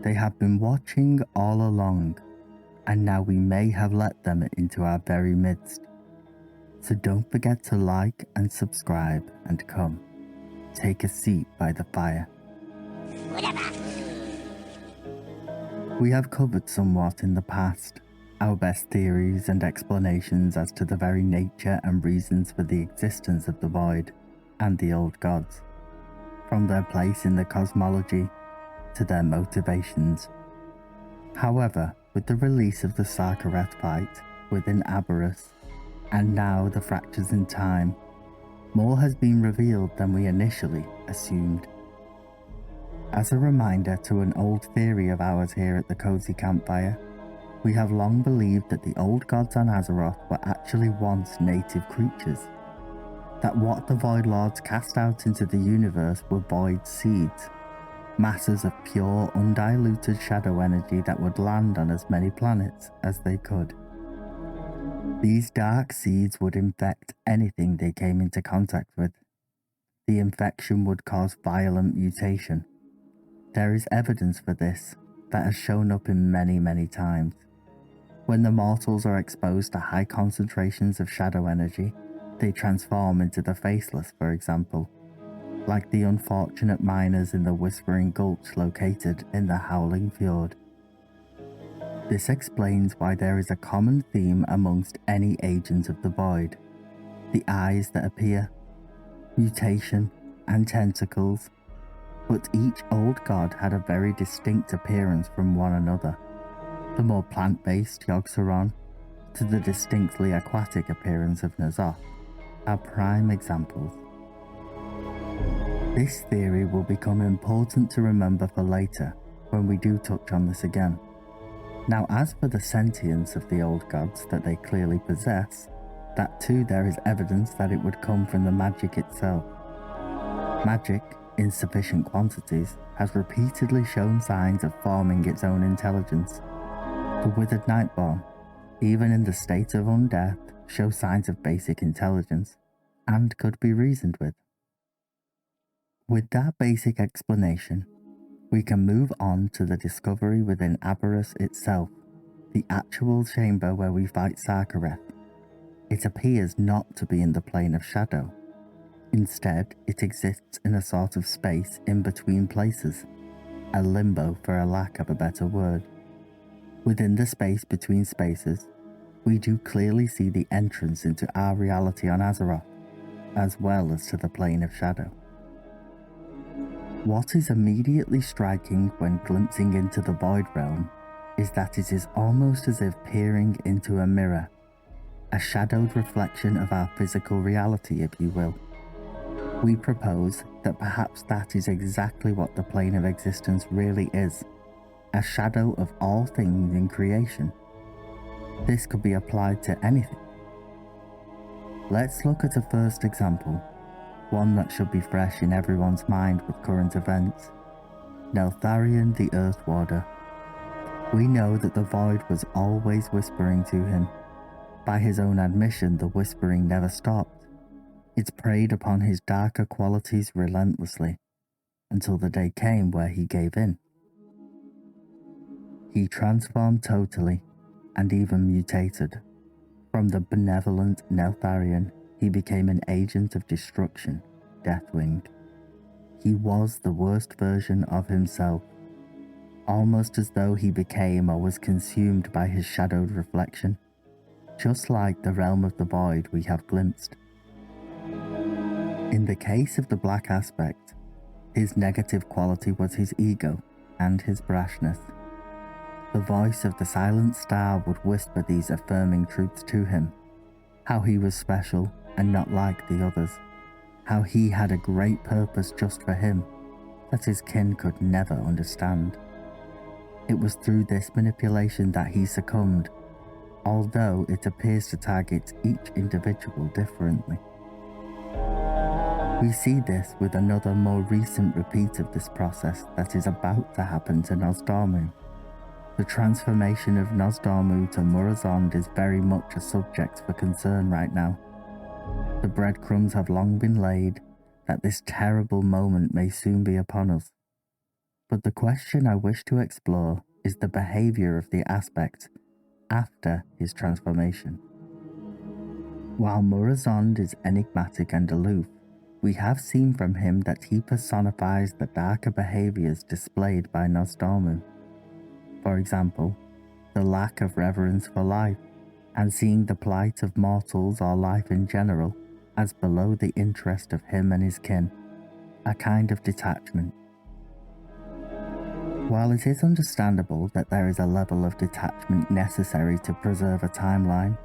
They have been watching all along, and now we may have let them into our very midst. So don't forget to like and subscribe and come, take a seat by the fire. We have covered somewhat in the past our best theories and explanations as to the very nature and reasons for the existence of the void and the old gods, from their place in the cosmology to their motivations. However, with the release of the Sarkareth fight within Aberrus, and now the fractures in time, more has been revealed than we initially assumed. As a reminder to an old theory of ours here at the Cozy Campfire, we have long believed that the old gods on Azeroth were actually once native creatures, that what the Void Lords cast out into the universe were void seeds, masses of pure, undiluted shadow energy that would land on as many planets as they could. These dark seeds would infect anything they came into contact with. The infection would cause violent mutation. There is evidence for this that has shown up in many times. When the mortals are exposed to high concentrations of shadow energy, they transform into the Faceless, for example, like the unfortunate miners in the Whispering Gulch located in the Howling Fjord. This explains why there is a common theme amongst any agent of the void: the eyes that appear, mutation, and tentacles, but each old god had a very distinct appearance from one another. The more plant-based Yogg-Saron to the distinctly aquatic appearance of N'Zoth are prime examples. This theory will become important to remember for later when we do touch on this again. Now, as for the sentience of the old gods that they clearly possess, that too there is evidence that it would come from the magic itself. Magic, in sufficient quantities, has repeatedly shown signs of forming its own intelligence. The withered Nightborn, even in the state of undeath, show signs of basic intelligence, and could be reasoned with. With that basic explanation, we can move on to the discovery within Aberrus itself, the actual chamber where we fight Sarkareth. It appears not to be in the plane of shadow. Instead, it exists in a sort of space in between places, a limbo for a lack of a better word. Within the space between spaces, we do clearly see the entrance into our reality on Azeroth, as well as to the plane of shadow. What is immediately striking when glimpsing into the Void Realm is that it is almost as if peering into a mirror, a shadowed reflection of our physical reality, if you will. We propose that perhaps that is exactly what the plane of existence really is, a shadow of all things in creation. This could be applied to anything. Let's look at a first example, one that should be fresh in everyone's mind with current events. Neltharion the Earthwarder. We know that the Void was always whispering to him. By his own admission, the whispering never stopped. It preyed upon his darker qualities relentlessly, until the day came where he gave in. He transformed totally, and even mutated. From the benevolent Neltharion, he became an agent of destruction, Deathwing. He was the worst version of himself, almost as though he became or was consumed by his shadowed reflection, just like the realm of the void we have glimpsed. In the case of the black aspect, his negative quality was his ego and his brashness. The voice of the silent star would whisper these affirming truths to him: how he was special and not like the others, how he had a great purpose just for him that his kin could never understand. It was through this manipulation that he succumbed, although it appears to target each individual differently. We see this with another more recent repeat of this process that is about to happen to Nosdormu. The transformation of Nosdormu to Murozond is very much a subject for concern right now. The breadcrumbs have long been laid that this terrible moment may soon be upon us. But the question I wish to explore is the behaviour of the aspect after his transformation. While Murozond is enigmatic and aloof, we have seen from him that he personifies the darker behaviours displayed by Nostormu. For example, the lack of reverence for life, and seeing the plight of mortals or life in general as below the interest of him and his kin, a kind of detachment. While it is understandable that there is a level of detachment necessary to preserve a timeline,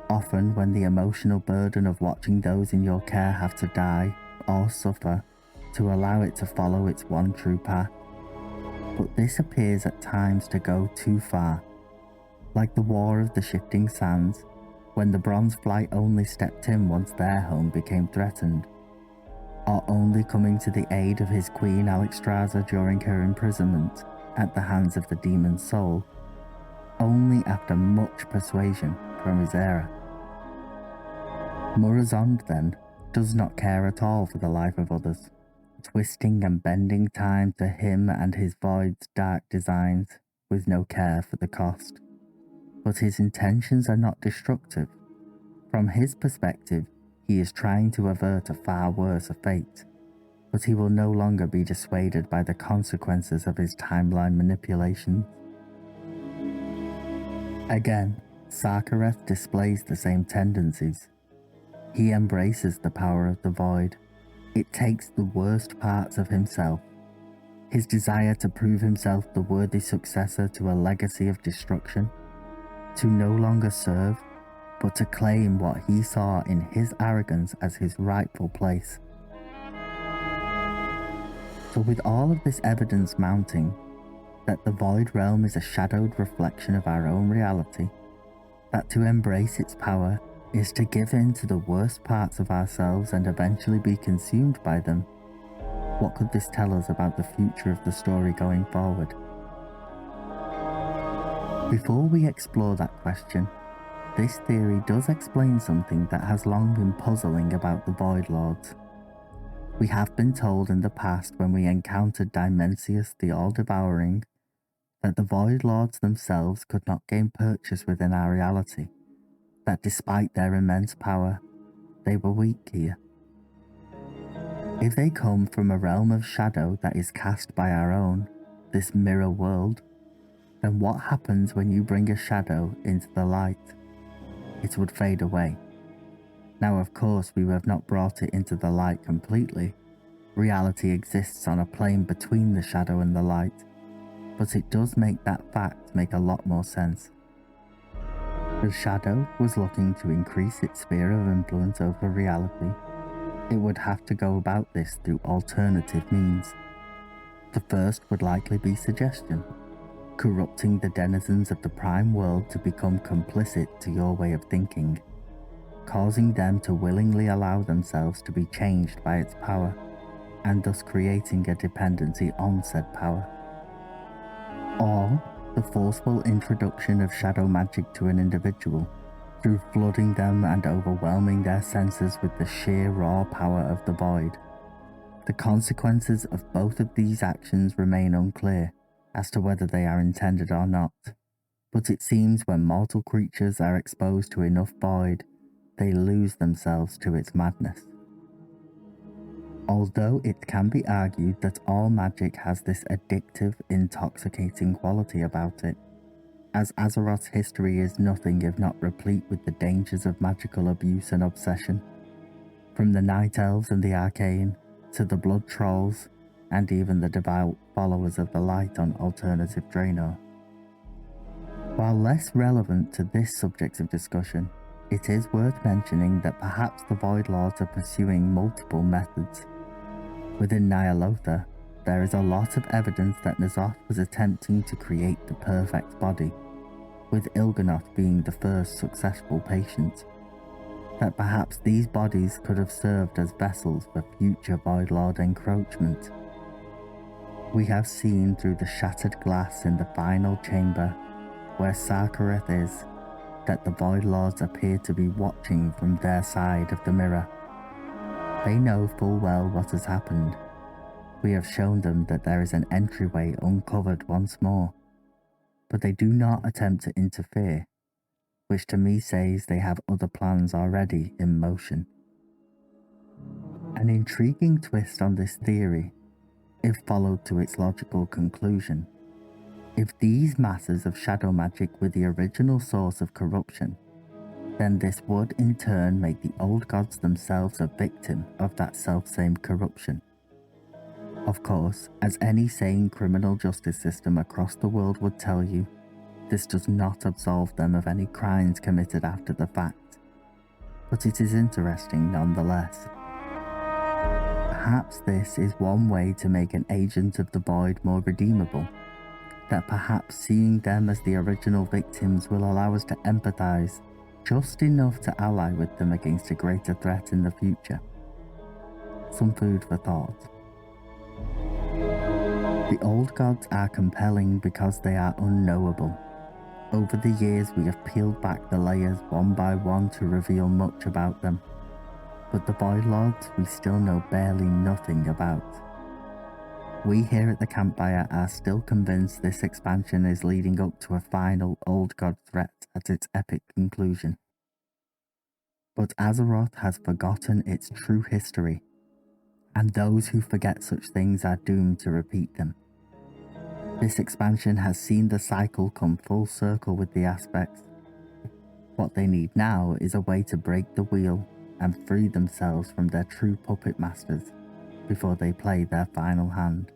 often when the emotional burden of watching those in your care have to die or suffer to allow it to follow its one true path. But this appears at times to go too far, like the War of the Shifting Sands, when the Bronze Flight only stepped in once their home became threatened, or only coming to the aid of his queen Alexstrasza during her imprisonment at the hands of the demon soul, only after much persuasion from his heir. Murozond, then, does not care at all for the life of others, twisting and bending time to him and his void's dark designs with no care for the cost. But his intentions are not destructive. From his perspective, he is trying to avert a far worse fate, but he will no longer be dissuaded by the consequences of his timeline manipulations. Again, Sarkareth displays the same tendencies. He embraces the power of the void. It takes the worst parts of himself, his desire to prove himself the worthy successor to a legacy of destruction, to no longer serve, but to claim what he saw in his arrogance as his rightful place. So with all of this evidence mounting, that the void realm is a shadowed reflection of our own reality, that to embrace its power is to give in to the worst parts of ourselves and eventually be consumed by them, what could this tell us about the future of the story going forward? Before we explore that question, this theory does explain something that has long been puzzling about the Void Lords. We have been told in the past when we encountered Dimensius the All-Devouring that the Void Lords themselves could not gain purchase within our reality, that despite their immense power, they were weak here. If they come from a realm of shadow that is cast by our own, this mirror world, then what happens when you bring a shadow into the light? It would fade away. Now, of course, we have not brought it into the light completely. Reality exists on a plane between the shadow and the light, but it does make that fact make a lot more sense. The shadow was looking to increase its sphere of influence over reality. It would have to go about this through alternative means. The first would likely be suggestion, corrupting the denizens of the prime world to become complicit to your way of thinking, causing them to willingly allow themselves to be changed by its power, and thus creating a dependency on said power. Or the forceful introduction of shadow magic to an individual, through flooding them and overwhelming their senses with the sheer raw power of the void. The consequences of both of these actions remain unclear as to whether they are intended or not, but it seems when mortal creatures are exposed to enough void, they lose themselves to its madness. Although it can be argued that all magic has this addictive, intoxicating quality about it, as Azeroth's history is nothing if not replete with the dangers of magical abuse and obsession, from the Night Elves and the Arcane, to the Blood Trolls, and even the devout followers of the light on alternative Draenor. While less relevant to this subject of discussion, it is worth mentioning that perhaps the Void Lords are pursuing multiple methods. Within Ny'alotha, there is a lot of evidence that N'Zoth was attempting to create the perfect body, with Il'gynoth being the first successful patient. That perhaps these bodies could have served as vessels for future Void Lord encroachment. We have seen through the shattered glass in the final chamber, where Sarkareth is, that the Void Lords appear to be watching from their side of the mirror. They know full well what has happened. We have shown them that there is an entryway uncovered once more, but they do not attempt to interfere, which to me says they have other plans already in motion. An intriguing twist on this theory, if followed to its logical conclusion. If these masses of shadow magic were the original source of corruption, then this would in turn make the old gods themselves a victim of that selfsame corruption. Of course, as any sane criminal justice system across the world would tell you, this does not absolve them of any crimes committed after the fact, but it is interesting nonetheless. Perhaps this is one way to make an agent of the void more redeemable, that perhaps seeing them as the original victims will allow us to empathize just enough to ally with them against a greater threat in the future. Some food for thought. The old gods are compelling because they are unknowable. Over the years we have peeled back the layers one by one to reveal much about them, but the Void Lords we still know barely nothing about. We here at the Campfire are still convinced this expansion is leading up to a final old god threat at its epic conclusion. But Azeroth has forgotten its true history, and those who forget such things are doomed to repeat them. This expansion has seen the cycle come full circle with the aspects. What they need now is a way to break the wheel and free themselves from their true puppet masters before they play their final hand.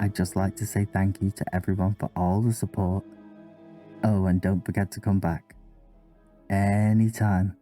I'd just like to say thank you to everyone for all the support. Oh, and don't forget to come back anytime.